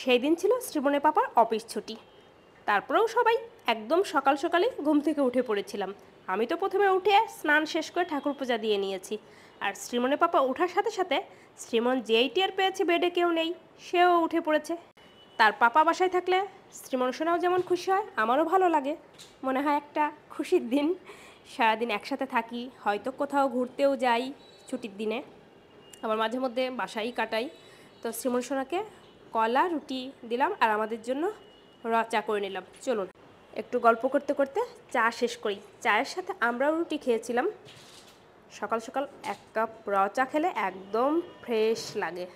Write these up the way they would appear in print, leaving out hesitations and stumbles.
সেই দিন ছিল শ্রীমনের পাপার অফিস ছুটি। তারপরেও সবাই একদম সকাল সকালে ঘুম থেকে উঠে পড়েছিলাম। আমি তো প্রথমে উঠে স্নান শেষ করে ঠাকুর পূজা দিয়ে নিয়েছি। আর শ্রীমনের পাপা ওঠার সাথে সাথে শ্রীমন যেই টের পেয়েছে বেডে কেউ নেই, সেও উঠে পড়েছে। তার পাপা বাসায় থাকলে শ্রীমন সোনাও যেমন খুশি হয়, আমারও ভালো লাগে। মনে হয় একটা খুশির দিন। সারাদিন একসাথে থাকি, হয়তো কোথাও ঘুরতেও যাই ছুটির দিনে, আবার মাঝে মধ্যে বাসায় কাটাই। তো শ্রীমন সোনাকে কলা রুটি দিলাম আর আমাদের জন্য চা করে নিলাম। চলুন একটু গল্প করতে করতে চা শেষ করি। চায়ের সাথে আমরাও রুটি খেয়েছিলাম। সকাল সকাল এক কাপ চা খেলে একদম ফ্রেশ লাগে।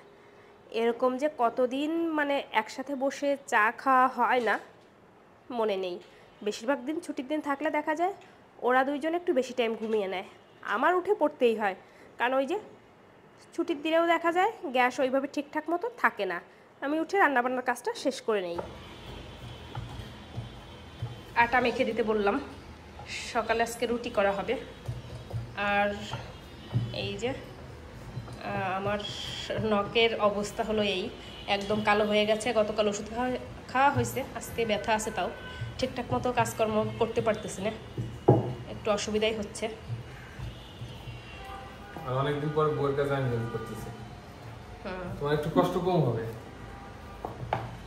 এরকম যে কতদিন মানে একসাথে বসে চা খাওয়া হয় না মনে নেই। বেশিরভাগ দিন ছুটির দিন থাকলে দেখা যায় ওরা দুইজন একটু বেশি টাইম ঘুমিয়ে নেয়, আমার উঠে পড়তেই হয়। কারণ ওই যে ছুটির দিনেও দেখা যায় গ্যাস ওইভাবে ঠিকঠাক মতো থাকে না, আমি উঠে রান্নাবান্নার কাজটা শেষ করে নেই। আটা মেখে দিতে বললাম, সকালে আজকে রুটি করা হবে। আর এই যে আমার নখের অবস্থা হলো এই, একদম কালো হয়ে গেছে। গতকাল ওষুধ খাওয়া হয়েছে, আজকে ব্যথা আছে, তাও ঠিকঠাক মতো কাজকর্ম করতে পারতেছি না, একটু অসুবিধাই হচ্ছে। অনেকদিন পর বউয়ের কাছে আমি হেল্প করতেছি, তোমার একটু কষ্ট কম হবে।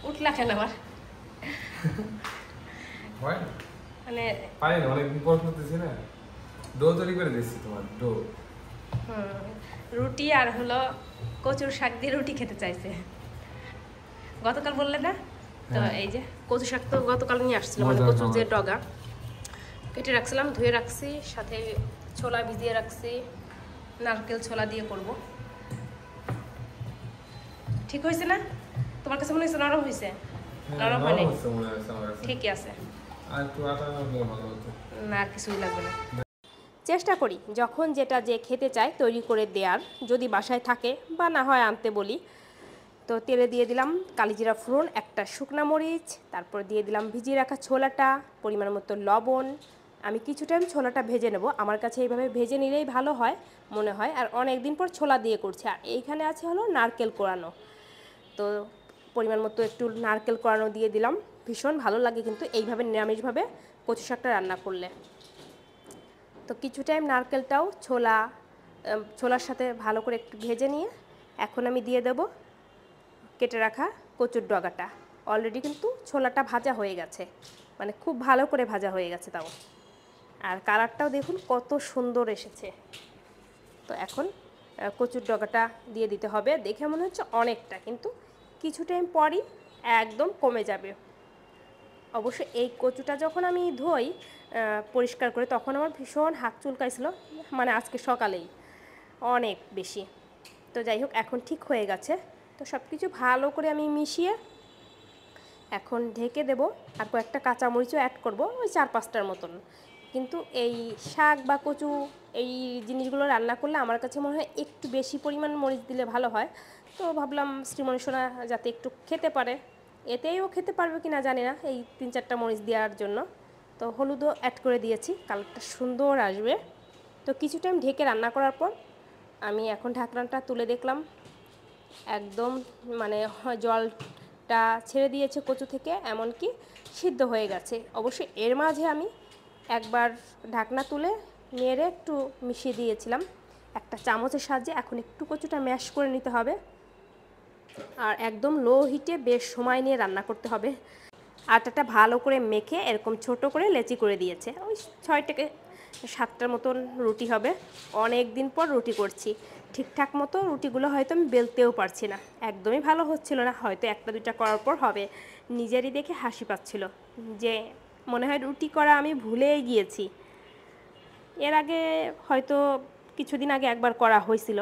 উঠলা কেন আবার? হয় না মানে পারি না, অনেকদিন পর করতেছি না। ডো তৈরি করে দিচ্ছি, তোমার ডো। রুটি আর হলো কচুর শাক দিয়ে রুটি খেতে চাইছে গতকাল, বললে না? তো এই যে কচু শাক তো গতকাল নিয়ে আসছিল, মানে কচুর যে ডগা কেটে রাখছিলাম, ধুয়ে রাখছি, সাথে ছোলা ভিজিয়ে রাখছি, নারকেল ছোলা দিয়ে করব। ঠিক হয়েছে না? তোমার কাছে মনে হয়েছে নরম হয়েছে? নরম হয়নি, ঠিকই আছে। আর একটু আটা লাগলে ভালো হতো না, আর কিছুই লাগবে না। চেষ্টা করি যখন যেটা যে খেতে চাই তৈরি করে দেওয়ার, যদি বাসায় থাকে বা না হয় আনতে বলি। তো তেলে দিয়ে দিলাম কালিজিরা ফোড়ন, একটা শুকনা মরিচ, তারপর দিয়ে দিলাম ভিজিয়ে রাখা ছোলাটা, পরিমাণ মতো লবণ। আমি কিছু টাইম ছোলাটা ভেজে নেব, আমার কাছে এইভাবে ভেজে নিলেই ভালো হয় মনে হয়। আর অনেক দিন পর ছোলা দিয়ে করছি। আর এইখানে আছে হলো নারকেল কোড়ানো, তো পরিমাণ মতো একটু নারকেল কোড়ানো দিয়ে দিলাম। ভীষণ ভালো লাগে কিন্তু এইভাবে নিরামিষভাবে কচু শাকটা রান্না করলে। তো কিছু টাইম নারকেলটাও ছোলার সাথে ভালো করে একটু ভেজে নিয়ে এখন আমি দিয়ে দেব কেটে রাখা কচুর ডগাটা। অলরেডি কিন্তু ছোলাটা ভাজা হয়ে গেছে, মানে খুব ভালো করে ভাজা হয়ে গেছে তাও। আর কালারটাও দেখুন কত সুন্দর এসেছে। তো এখন কচুর ডগাটা দিয়ে দিতে হবে। দেখে মনে হচ্ছে অনেকটা, কিন্তু কিছু টাইম পরই একদম কমে যাবে। অবশ্য এই কচুটা যখন আমি ধুই পরিষ্কার করে, তখন আমার ভীষণ হাত চুলকাইছিল, মানে আজকে সকালেই অনেক বেশি। তো যাই হোক, এখন ঠিক হয়ে গেছে। তো সব কিছু ভালো করে আমি মিশিয়ে এখন ঢেকে দেব। আর কয়েকটা কাঁচামরিচও অ্যাড করব, ওই 4-5টার মতন। কিন্তু এই শাক বা কচু এই জিনিসগুলো রান্না করলে আমার কাছে মনে হয় একটু বেশি পরিমাণ মরিচ দিলে ভালো হয়। তো ভাবলাম শ্রীমণি সোনা যাতে একটু খেতে পারে, এতেও খেতে পারবে কি না জানি না, এই 3-4টা মরিচ দেওয়ার জন্য। তো হলুদও অ্যাড করে দিয়েছি, কালারটা সুন্দর আসবে। তো কিছু টাইম ঢেকে রান্না করার পর আমি এখন ঢাকনাটা তুলে দেখলাম একদম মানে জলটা ছেড়ে দিয়েছে কচু থেকে, এমনকি সিদ্ধ হয়ে গেছে। অবশ্যই এর মাঝে আমি একবার ঢাকনা তুলে নেড়ে একটু মিশিয়ে দিয়েছিলাম একটা চামচের সাহায্যে। এখন একটু কচুটা ম্যাশ করে নিতে হবে, আর একদম লো হিটে বেশ সময় নিয়ে রান্না করতে হবে। আটাটা ভালো করে মেখে এরকম ছোট করে লেচি করে দিয়েছে, ওই 6 থেকে 7টার মতন রুটি হবে। অনেক দিন পর রুটি করছি, ঠিকঠাক মতো রুটিগুলো হয়তো আমি বেলতেও পারছি না, একদমই ভালো হচ্ছিল না। হয়তো 1-2টা করার পর হবে। নিজেরই দেখে হাসি পাচ্ছিল যে মনে হয় রুটি করা আমি ভুলেই গিয়েছি। এর আগে হয়তো কিছুদিন আগে একবার করা হয়েছিল,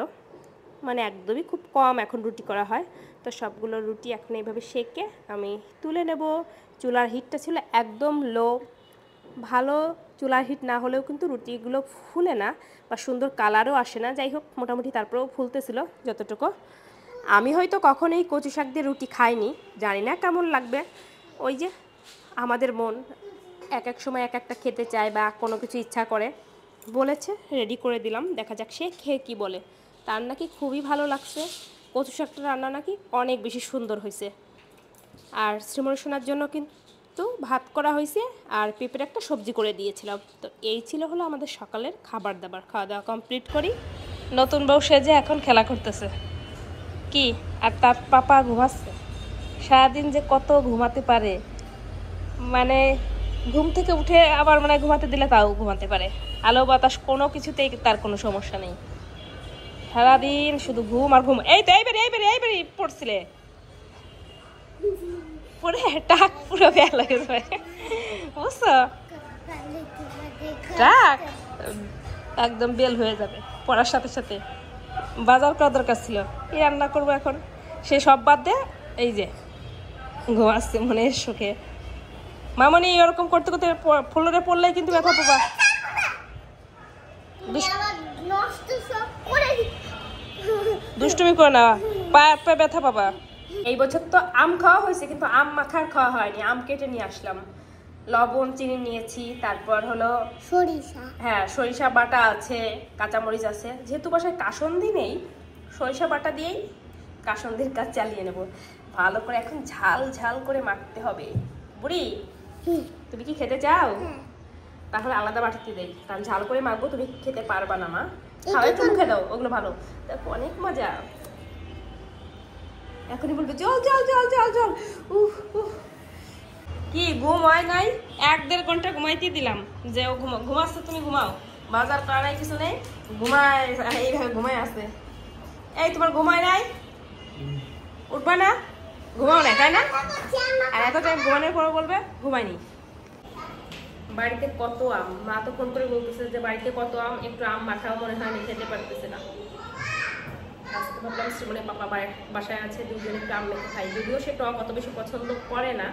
মানে একদমই খুব কম এখন রুটি করা হয়। তো সবগুলো রুটি এখন এইভাবে সেঁকে আমি তুলে নেব। চুলার হিটটা ছিল একদম লো, ভালো চুলার হিট না হলেও কিন্তু রুটিগুলো ফুলে না বা সুন্দর কালারও আসে না। যাই হোক, মোটামুটি তারপরেও ফুলতেছিল যতটুকু। আমি হয়তো কখনোই কচু শাক দিয়ে রুটি খাইনি, জানি না কেমন লাগবে। ওই যে আমাদের মন এক এক সময় এক একটা খেতে চায় বা কোনো কিছু ইচ্ছা করে। বলেছে, রেডি করে দিলাম, দেখা যাক সে খেয়ে কী বলে। তার নাকি খুবই ভালো লাগছে, কচু শাকটা রান্না নাকি অনেক বেশি সুন্দর হয়েছে। আর শ্রীমণি সোনার জন্য কিন্তু ভাত করা হয়েছে আর পেঁপের একটা সবজি করে দিয়েছিলাম। তো এই ছিল হলো আমাদের সকালের খাবার দাবার। খাওয়া দাওয়া কমপ্লিট করি। নতুন বউ সেজে এখন খেলা করতেছে কি, আর তার পাপা ঘুমাচ্ছে। সারাদিন যে কত ঘুমাতে পারে, মানে ঘুম থেকে উঠে আবার মানে ঘুমাতে দিলে তাও ঘুমাতে পারে। আলো বাতাস কোনো কিছুতেই তার কোনো সমস্যা নেই। সারাদিন শুধু ঘুম আর ঘুম। এই তো এইবারে পড়ছিলে, পড়ে টাক পুরো বেয়া লাগে বুঝছো, টাক একদম বেল হয়ে যাবে পড়ার সাথে সাথে। বাজার করা দরকার ছিল, কি রান্না করবো এখন, সে সব বাদ দে এই যে ঘুমাচ্ছে মনের সুখে। মামনি এরকম করতে করতে ফ্লোরে পড়লেই কিন্তু ব্যথা পাবা। দুষ্টুমি করে না, পায়ে ব্যথা পাবা। এই বছর তো আম খাওয়া হয়েছে, কিন্তু আম মাখার খাওয়া হয়নি। আম কেটে নিয়ে আসলাম, লবণ চিনি নিয়েছি, তারপর হলো সরিষা, হ্যাঁ সরিষা বাটা আছে, কাঁচামরিচ আছে। যেহেতু বাসায় কাসন্দি নেই, সরিষা বাটা দিয়েই কাসন্দির কাজ চালিয়ে নেব। ভালো করে এখন ঝাল ঝাল করে মাখতে হবে। বুড়ি তুমি কি খেতে চাও? তাহলে আলাদা বাটিতে দেই, কারণ ঝাল করে মাখবো, তুমি খেতে পারবা না মা। খাওয়াই একটু মুখে দাও, ওগুলো ভালো। দেখো অনেক মজা। এখনই বলবে জল জল জল জল জল। উহ উহ, কি ঘুম হয় নাই? 1-1.5 ঘন্টা ঘুমাইতে দিলাম, যে ও ঘুমাচ্ছে, তুমি ঘুমাও। বাজার করাই কিছু নেই, ঘুমায় এইভাবে ঘুমায় আছে। এই তোমার ঘুমায় নাই? উঠবা না? ঘুমাও না তাই না? আর এত টাইম ঘুমানোর পর বলবে ঘুমায়নি। বাড়িতে কত আম, মা তো ফোন করে বলতেছে যে বাড়িতে কত আম, একটু আম মাখাও মনে হয় না, খেতে পারতেছে না। আজকে ভাবলাম শ্রীমণি পাপা বাসায় আছে, দুজনে একটু আম মেখে খাই। যদিও সে টক অত বেশি পছন্দ করে না,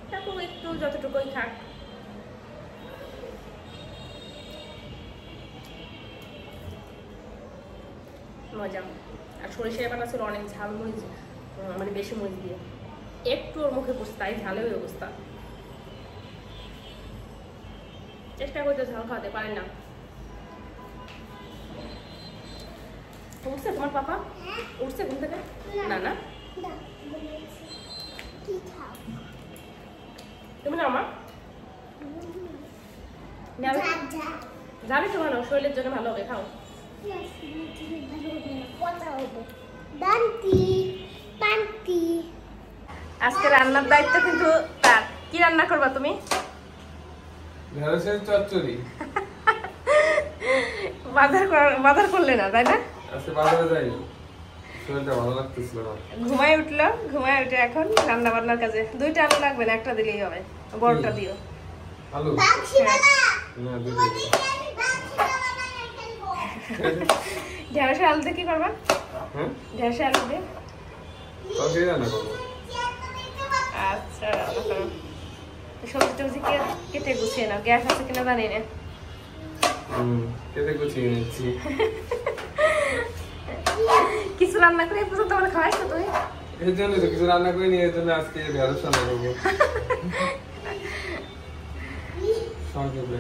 তারপর একটু যতটুকুই খাক। মজা। আর সরিষা বাটা ছিল অনেক ঝাল মরিচ, মানে বেশি মরিচ দিয়ে। একটু ওর মুখে পড়ছে, তাই ঝালে ওই অবস্থা। চেষ্টা করতে ঝাল খাওয়াতে পারে না। উঠছে তোমার পাপা? উঠছে ঘুম থেকে? না না, তুমি না আমার যাবে তো ভালো, শরীরের জন্য ভালো হবে, খাও। আজকে রান্নার দায়িত্ব কিন্তু তার। কি রান্না করবা তুমি? ঢেঁড়সের চচ্চড়ি। বাজার করলে না তাই না? আজকে বাজারে যাই, শরীরটা ভালো লাগতেছিল না। ঘুমায় উঠে এখন রান্না বান্নার কাজে। 2টা আলু লাগবে না, একটা দিলেই হবে। বড়টা দিও। আলু না দিদি, ঢেঁড়সের আলু দিয়ে কি করবা? হ্যাঁ ঢেঁড়সের আলু দিয়ে তরকারি রান্না করবো। আচ্ছা, সবজি টবজি কেটে গুছিয়ে নাও। গ্যাস আছে কিনা জানি না। কেটে গুছিয়ে নিচ্ছি। কিছু রান্না করে এই পর্যন্ত আমার খাওয়াইছো তুমি? এর জন্য তো কিছু রান্না করে নিয়ে, এর জন্য আজকে ঢেঁড়স রান্না করবো। সংক্ষেপে